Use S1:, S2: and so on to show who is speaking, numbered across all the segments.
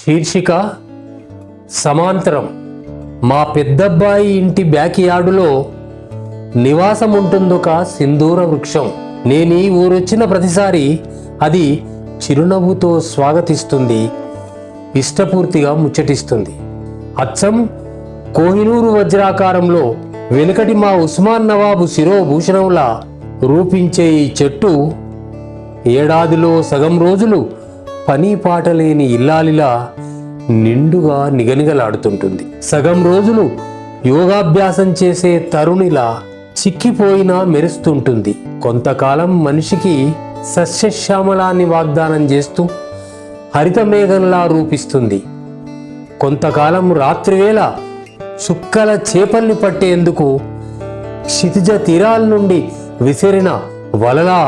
S1: శీర్షిక సమాంతరం. మా పెద్దబ్బాయి ఇంటి బ్యాక్ యార్డులో నివాసం ఉంటుందొక సింధూర వృక్షం. నేను ఈ ఊరొచ్చిన ప్రతిసారి అది చిరునవ్వుతో స్వాగతిస్తుంది, ఇష్టపూర్తిగా ముచ్చటిస్తుంది. అచ్చం కోహినూరు వజ్రాకారంలో వెనుకటి మా ఉస్మాన్ నవాబు శిరోభూషణంలా రూపించే ఈ చెట్టు ఏడాదిలో సగం రోజులు పని పాటలేని ఇల్లాలిలా నిండుగా నిగనిగలాడుతుంటుంది. సగం రోజులు యోగాభ్యాసం చేసే తరుణిలా చిక్కిపోయినా మెరుస్తుంటుంది. కొంతకాలం మనిషికి సస్యశ్యామలాన్ని వాగ్దానం చేస్తూ హరితమేఘంలా రూపిస్తుంది. కొంతకాలం రాత్రివేళ చుక్కల చేపల్ని పట్టేందుకు క్షితిజ తీరాల నుండి విసిరిన వలలా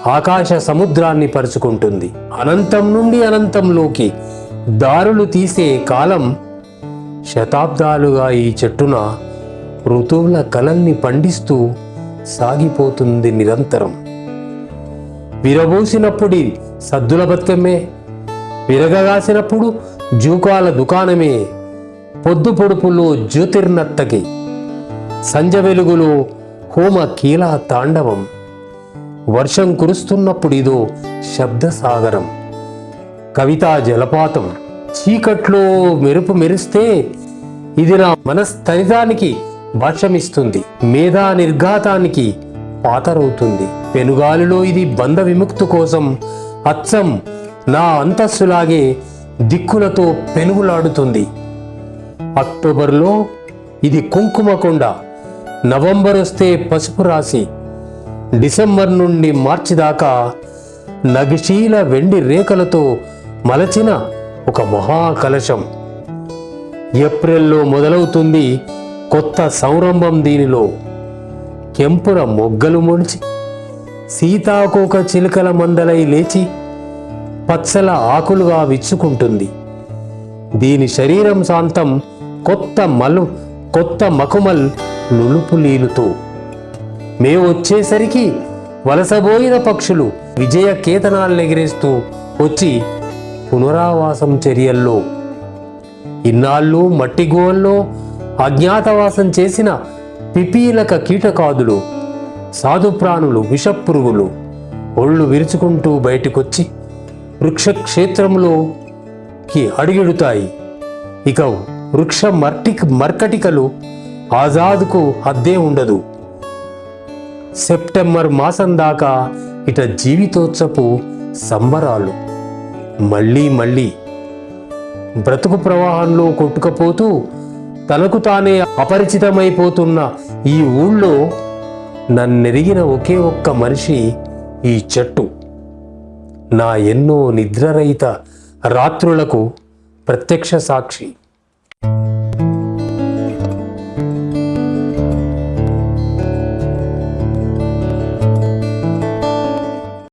S1: ఆకాశ సముద్రాన్ని పరుచుకుంటుంది. అనంతం నుండి అనంతంలోకి దారులు తీసే కాలం శతాబ్దాలుగా ఈ చెట్టున ఋతువుల కలల్ని పండిస్తూ సాగిపోతుంది నిరంతరం. విరబోసినప్పుడు సద్దుల బతుకమ్మే, విరగగాసినప్పుడు జూకాల దుకాణమే, పొద్దు పొడుపులో జ్యోతిర్నర్తకి, సంజ వెలుగులో హోమ కీలా తాండవం, వర్షం కురుస్తున్నప్పుడు ఇదో శబ్దసాగరం, కవితా జలపాతం. చీకట్లో మెరుపు మెరిస్తే ఇది నా మనస్తనితానికి భాష్యమిస్తుంది, మేధా నిర్ఘాతానికి పాతరవుతుంది. పెనుగాలిలో ఇది బంధ విముక్తి కోసం అచ్చం నా అంతస్తులాగే దిక్కులతో పెనుగులాడుతుంది. అక్టోబర్లో ఇది కుంకుమకొండ, నవంబర్ వస్తే పసుపు రాశి, డిసెంబర్ నుండి మార్చి దాకా నగిశీల వెండి రేఖలతో మలచిన ఒక మహాకలశం. ఏప్రిల్లో మొదలవుతుంది కొత్త సంరంభం. దీనిలో కెంపుర మొగ్గలు మొలిచి సీతాకోక చిలుకల మందలై లేచి పచ్చల ఆకులుగా విచ్చుకుంటుంది. దీని శరీరం శాంతం కొత్త మకుమల్ నులుపు లీలుతో. మేము వచ్చేసరికి వలసబోయిన పక్షులు విజయ కేతనాలు ఎగిరేస్తూ వచ్చి పునరావాసం చర్యల్లో, ఇన్నాళ్ళు మట్టి గుహల్లో అజ్ఞాతవాసం చేసిన పిపీలక కీటకాదులు, సాధుప్రాణులు, విషపురుగులు ఒళ్ళు విరుచుకుంటూ బయటకొచ్చి వృక్షక్షేత్రంలోకి అడుగిడుతాయి. ఇక వృక్ష మర్కటికలు ఆజాద్కు హద్దే ఉండదు. సెప్టెంబర్ మాసం దాకా ఇట జీవితోత్సపు సంబరాలు. మళ్ళీ బ్రతుకు ప్రవాహంలో కొట్టుకపోతూ తనకు తానే అపరిచితమైపోతున్న ఈ ఊళ్ళో నన్నెరిగిన ఒకే ఒక్క మనిషి ఈ చెట్టు. నా ఎన్నో నిద్రరహిత రాత్రులకు ప్రత్యక్ష సాక్షి.